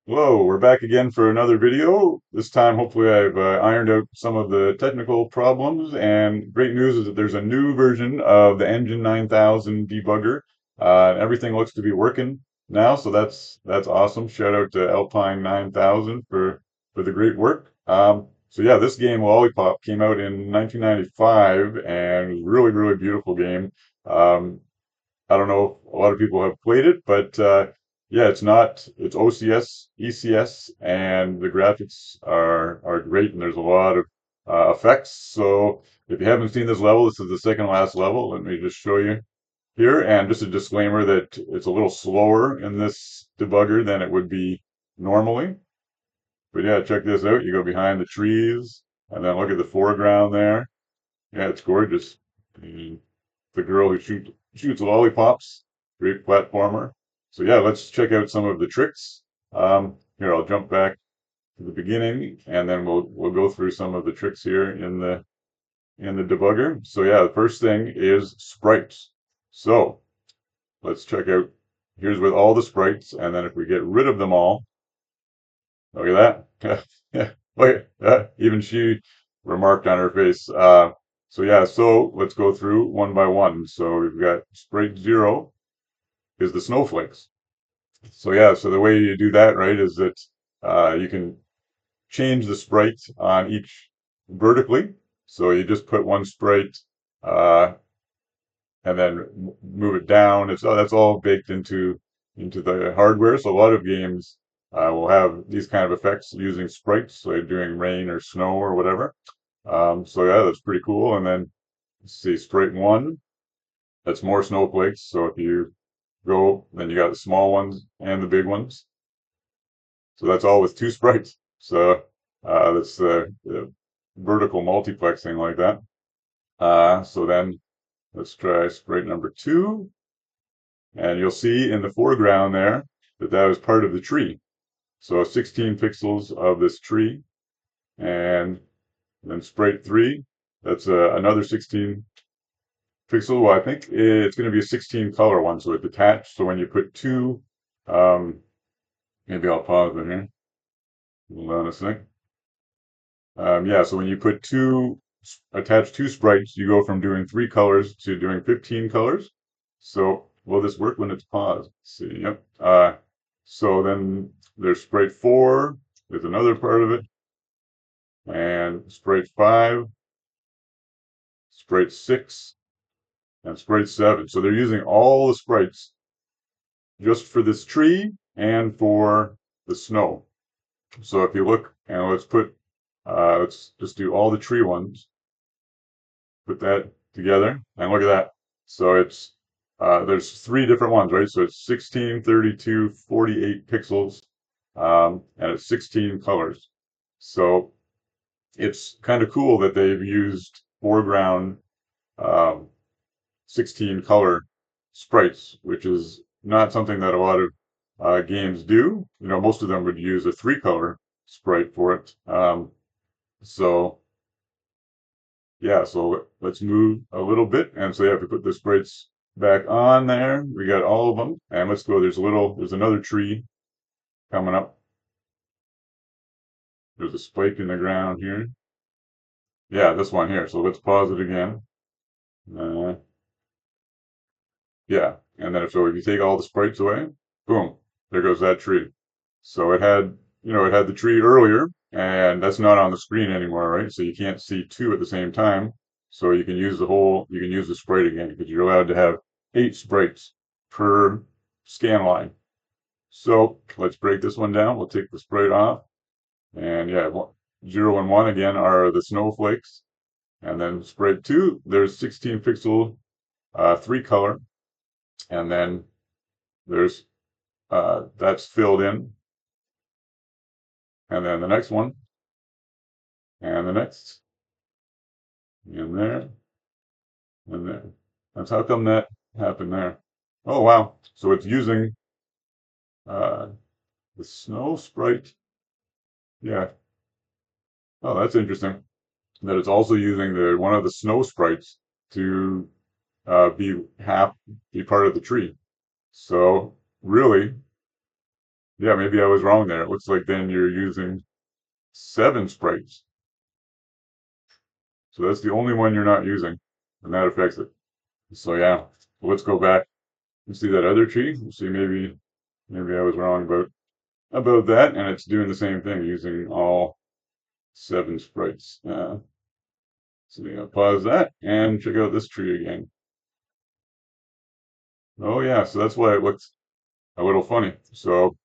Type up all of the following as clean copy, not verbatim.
Hello, we're back again for another video. This time, hopefully, I've ironed out some of the technical problems. And great news is that there's a new version of the Engine 9000 debugger. Everything looks to be working now, so that's awesome. Shout out to Alpine 9000 for the great work. So yeah, this game Lollipop came out in 1995 and was a really beautiful game. Um, I don't know if a lot of people have played it, but yeah, it's OCS, ECS, and the graphics are great, and there's a lot of effects. So if you haven't seen this level, this is the second last level. Let me just show you here, and just a disclaimer that it's a little slower in this debugger than it would be normally. But yeah, check this out. You go behind the trees, and then look at the foreground there. Yeah, it's gorgeous. The girl who shoots lollipops, great platformer. So yeah, let's check out some of the tricks. Here, I'll jump back to the beginning, and then we'll go through some of the tricks here in the debugger. So yeah, the first thing is sprites. So let's check out. Here's with all the sprites, and then if we get rid of them all, look at that. Yeah, look at that. Even she remarked on her face. So yeah, so let's go through one by one. So we've got sprite 0 is the snowflakes. So yeah, so the way you do that, right, is that you can change the sprite on each vertically. So you just put one sprite uh, and then move it down. That's all baked into the hardware. So a lot of games will have these kind of effects using sprites, so doing rain or snow or whatever. So yeah, that's pretty cool. And then let's see, sprite 1, that's more snowflakes. So if you go, then you got the small ones and the big ones. So that's all with two sprites. So that's the vertical multiplexing like that. So then let's try sprite number 2. And you'll see in the foreground there that that was part of the tree. So 16 pixels of this tree. And then sprite 3, that's another 16 pixels. Well, I think it's going to be a 16 color one. So it's detached. So when you put two, maybe I'll pause it here. Hold on a sec. Yeah, so when you put attach two sprites, you go from doing 3 colors to doing 15 colors. So will this work when it's paused? Let's see, yep. So then there's sprite 4, there's another part of it, and sprite 5, sprite 6, and sprite 7. So they're using all the sprites just for this tree and for the snow. So if you look, and let's just do all the tree ones. Put that together and look at that. So it's there's 3 different ones, right? So it's 16, 32, 48 pixels, and it's 16 colors. So it's kind of cool that they've used foreground um, 16 color sprites, which is not something that a lot of games do. You know, most of them would use a 3 color sprite for it. So yeah, so let's move a little bit. And so yeah, if we put the sprites back on there, we got all of them. And let's go, there's another tree coming up. There's a spike in the ground here. Yeah, this one here. So let's pause it again. Uh, yeah, and then so if you take all the sprites away, boom, there goes that tree. So it had the tree earlier, and that's not on the screen anymore, right? So you can't see two at the same time. So you can use the sprite again because you're allowed to have 8 sprites per scan line. So let's break this one down. We'll take the sprite off, and yeah, 0 and 1 again are the snowflakes, and then sprite 2, there's 16 pixel 3 color, and then there's that's filled in, and then the next one, and the next, and there, and there. That's how come that happened there. Oh wow! So it's using uh, the snow sprite. Yeah. Oh, that's interesting. That it's also using the one of the snow sprites to be part of the tree. So really, Yeah, maybe I was wrong there. It looks like then you're using 7 sprites. So that's the only one you're not using, and that affects it. So yeah, let's go back and see that other tree. See, maybe I was wrong about that, and it's doing the same thing using all 7 sprites. So yeah, pause that and check out this tree again. Oh yeah, so that's why it looks a little funny. So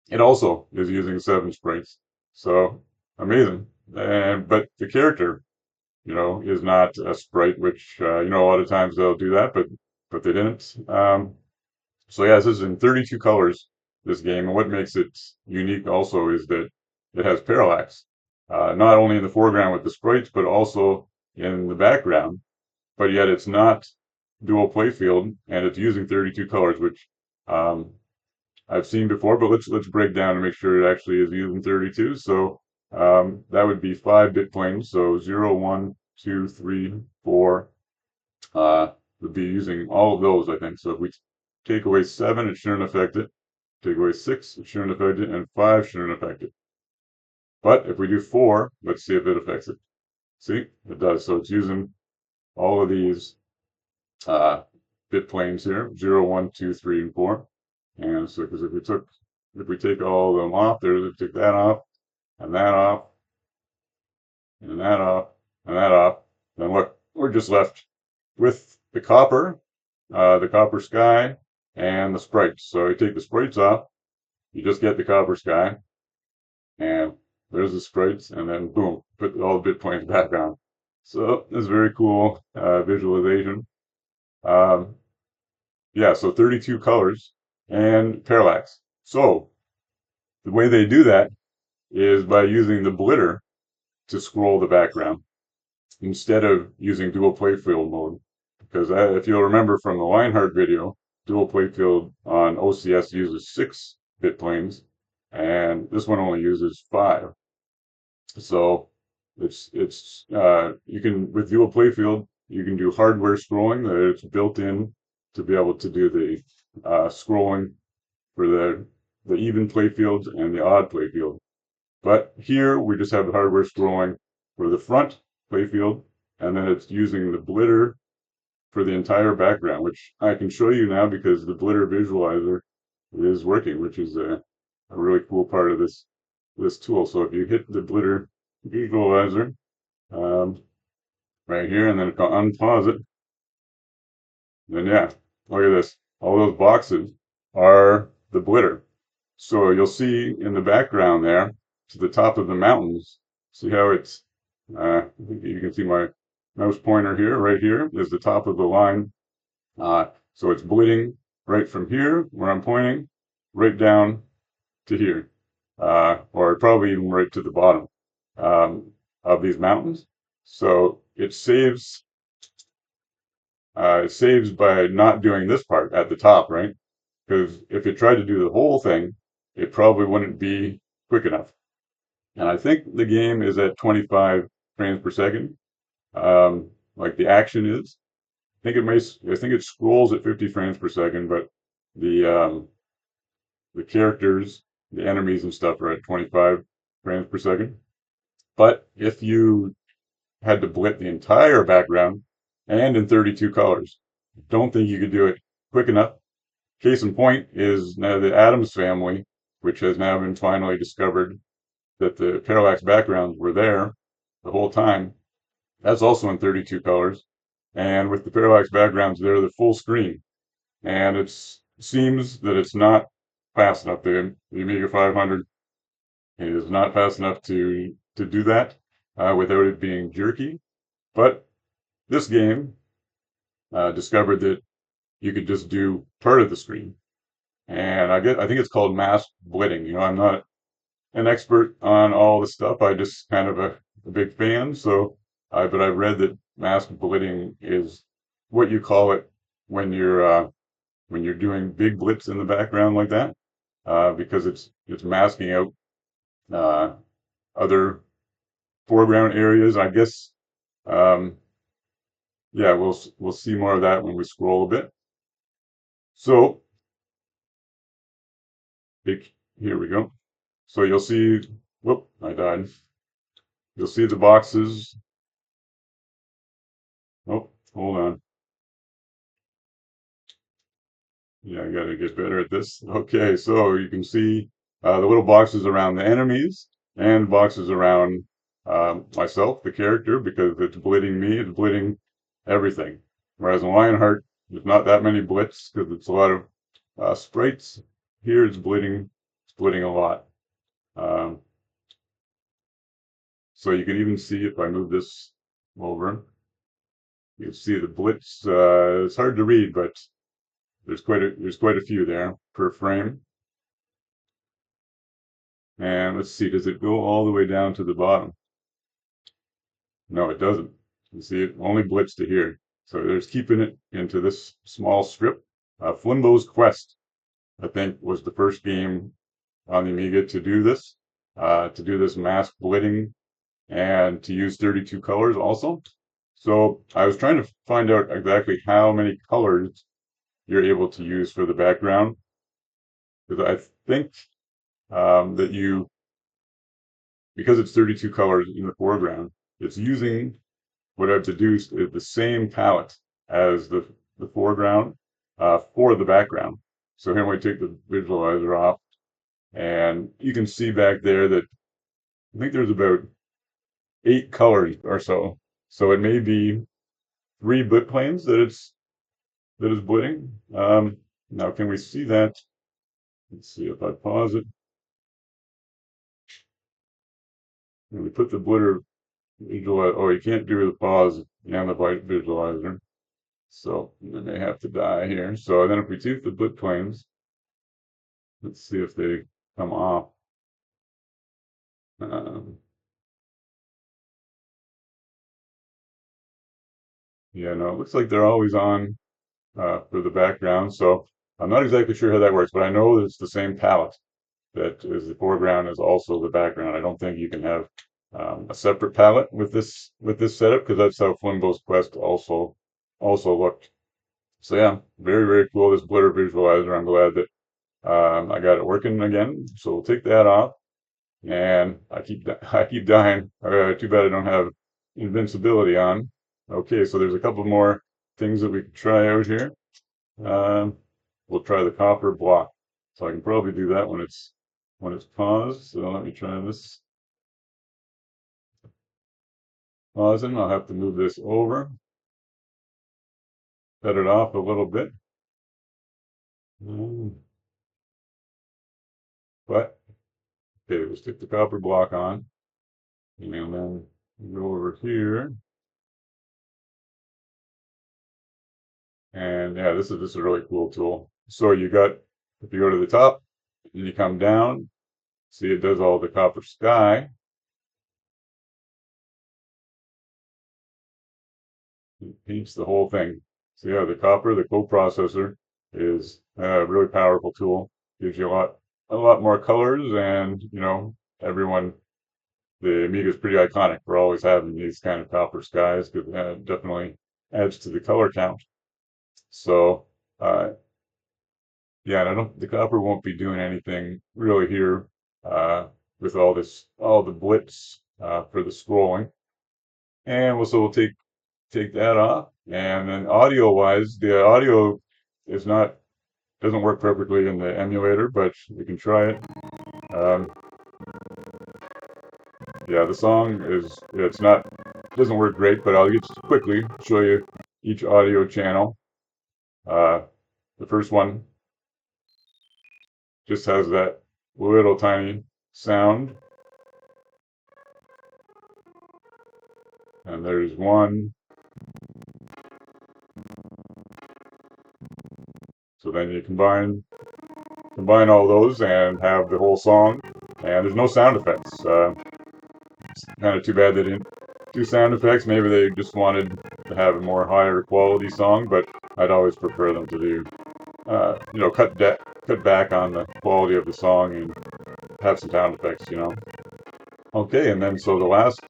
it also is using 7 sprites. So amazing. And but the character, is not a sprite, which a lot of times they'll do that, but they didn't. So yeah, this is in 32 colors, this game, and what makes it unique also is that it has parallax, not only in the foreground with the sprites, but also in the background. But yet it's not dual playfield, and it's using 32 colors, which um, I've seen before. But let's break down and make sure it actually is using 32. So that would be 5-bit planes. So 0, 1, 2, 3, 4 would be using all of those, I think. So if we take away 7, it shouldn't affect it. Take away 6, it shouldn't affect it, and 5 shouldn't affect it. But if we do 4, let's see if it affects it. See, it does. So it's using all of these uh, bit planes here, 0, 1, 2, 3, and 4. And so, because if we take all of them off, take that off, and that off, and that off, and that off, then look, we're just left with the copper sky, and the sprites. So you take the sprites off, you just get the copper sky, and there's the sprites, and then boom, put all the bit planes back on. So it's very cool visualization. Um, yeah, so 32 colors and parallax. So the way they do that is by using the blitter to scroll the background instead of using dual playfield mode. Because if you'll remember from the Lionheart video, dual playfield on OCS uses 6 bit planes, and this one only uses 5. So you can with dual playfield you can do hardware scrolling that it's built in to be able to do the scrolling for the even playfields and the odd playfield. But here we just have the hardware scrolling for the front playfield, and then it's using the blitter for the entire background, which I can show you now because the blitter visualizer is working, which is a really cool part of this tool. So if you hit the blitter visualizer um, right here and then unpause it, then yeah, look at this. All those boxes are the blitter. So you'll see in the background there to the top of the mountains, see how it's, I think you can see my mouse pointer here, right here is the top of the line. So it's blitting right from here, where I'm pointing, right down to here, or probably even right to the bottom of these mountains. So it saves by not doing this part at the top, right? Because if it tried to do the whole thing, it probably wouldn't be quick enough. And I think the game is at 25 frames per second, like the action is. I think it scrolls at 50 frames per second, but the um, the characters, the enemies and stuff are at 25 frames per second. But if you had to blit the entire background and in 32 colors, don't think you could do it quick enough. Case in point is now the Addams family, which has now been finally discovered that the parallax backgrounds were there the whole time. That's also in 32 colors. And with the parallax backgrounds, they're the full screen. And it seems that it's not fast enough. The Amiga 500 is not fast enough to do that without it being jerky. But this game discovered that you could just do part of the screen. And I think it's called mask blitting. I'm not an expert on all the stuff. I just kind of a big fan. But I've read that mask blitting is what you call it when you're doing big blitz in the background like that, because it's masking out uh, other foreground areas. I guess, um, yeah, we'll see more of that when we scroll a bit. So Here we go. So you'll see, whoop, I died. You'll see the boxes. Oh, hold on. Yeah, I gotta get better at this. Okay, so you can see the little boxes around the enemies and boxes around myself, the character, because it's blitting me, it's blitting everything. Whereas in Lionheart, there's not that many blits because it's a lot of sprites. Here it's blitting a lot. Um, so you can even see if I move this over, you can see the blitz. It's hard to read, but there's quite a few there per frame. And let's see, does it go all the way down to the bottom? No, it doesn't. You see, it only blitz to here. So there's keeping it into this small strip. Flimbo's Quest, I think, was the first game on the Amiga to do this mask blitting and to use 32 colors also. So I was trying to find out exactly how many colors you're able to use for the background, because I think that because it's 32 colors in the foreground, it's using what I've deduced is the same palette as the foreground for the background. So here we take the visualizer off, and you can see back there that I think there's about 8 colors or so. So it may be 3 bitplanes that is blitting. Now can we see that? Let's see if I pause it. And we put the blitter visualizer. Oh, you can't do the pause and the visualizer. So I may have to die here. So then if we take the bitplanes, let's see if they come off. Um, yeah, no, it looks like they're always on for the background. So I'm not exactly sure how that works, but I know that it's the same palette that is the foreground is also the background. I don't think you can have a separate palette with this setup because that's how Flimbo's Quest also looked. So yeah, very very cool. This blitter visualizer. I'm glad that I got it working again. So we'll take that off. And I keep dying. Too bad I don't have invincibility on. Okay, so there's a couple more things that we can try out here. Um, we'll try the copper block. So I can probably do that when it's paused. So let me try this. Pausing. I'll have to move this over, set it off a little bit. Um, but okay, we'll stick the copper block on, and then go over here. And yeah, this is a really cool tool. So if you go to the top and you come down, see it does all the copper sky. It paints the whole thing. So yeah, the copper, the coprocessor is a really powerful tool. Gives you a lot more colors, and everyone, the Amiga is pretty iconic for always having these kind of copper skies because definitely adds to the color count. So uh, yeah, and the copper won't be doing anything really here with all the blitz for the scrolling. And we'll take that off. And then audio wise, the audio is not doesn't work perfectly in the emulator, but we can try it. Um, yeah, the song it's not doesn't work great, but I'll just quickly show you each audio channel. Uh, the first one just has that little tiny sound. And there's one. So then you combine all those and have the whole song. And there's no sound effects. It's kind of too bad they didn't do sound effects. Maybe they just wanted to have a more higher quality song, but I'd always prefer them to do, cut back on the quality of the song and have some sound effects. Okay, and then so the last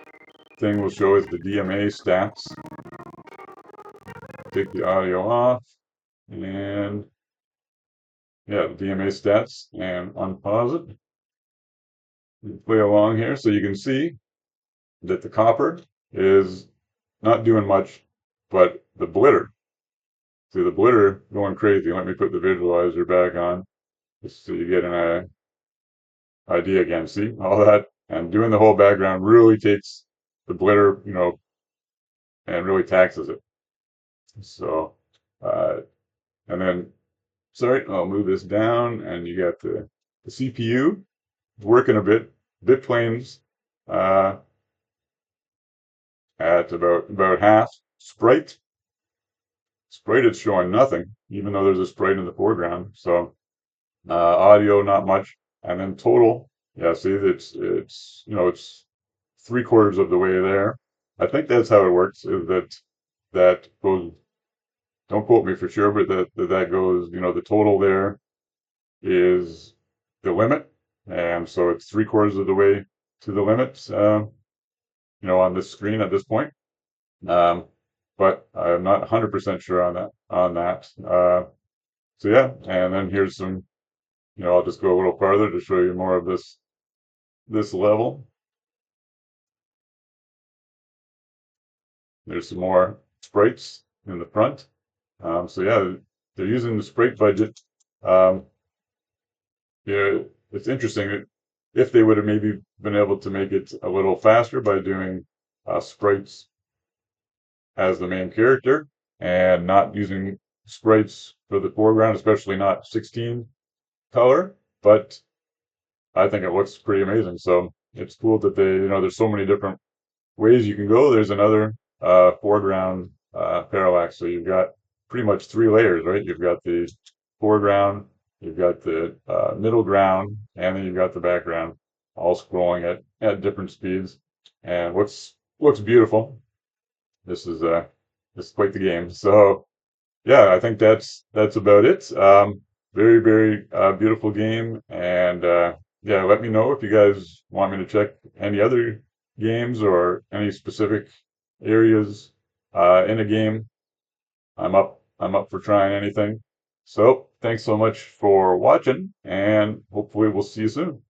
thing we'll show is the DMA stats. Take the audio off, and yeah, DMA stats and unpause it. Play along here so you can see that the copper is not doing much, but the blitter, see the blitter going crazy. Let me put the visualizer back on just so you get an idea again. See all that, and doing the whole background really takes the blitter, and really taxes it. So, uh, and then, sorry, I'll move this down, and you got the CPU working a bit. Bitplanes uh, at about half. Sprite is showing nothing, even though there's a sprite in the foreground. So audio not much, and then total. Yeah, see, it's 3/4 of the way there. I think that's how it works. Is that goes? Don't quote me for sure, but that goes. The total there is the limit, and so it's 3/4 of the way to the limit. On this screen at this point. Um, but I'm not 100% sure on that. So yeah, and then here's some. I'll just go a little farther to show you more of this level. There's some more sprites in the front. So yeah, they're using the sprite budget. Um, yeah, it's interesting if they would have maybe been able to make it a little faster by doing sprites as the main character and not using sprites for the foreground, especially not 16 color. But I think it looks pretty amazing. So it's cool that there's so many different ways you can go. There's another foreground parallax. So you've got pretty much 3 layers, right? You've got the foreground, you've got the middle ground, and then you've got the background, all scrolling at different speeds. And looks beautiful. This is quite the game. So yeah, I think that's about it. Very, very beautiful game, and yeah, let me know if you guys want me to check any other games or any specific areas in a game. I'm up for trying anything. So thanks so much for watching, and hopefully we'll see you soon.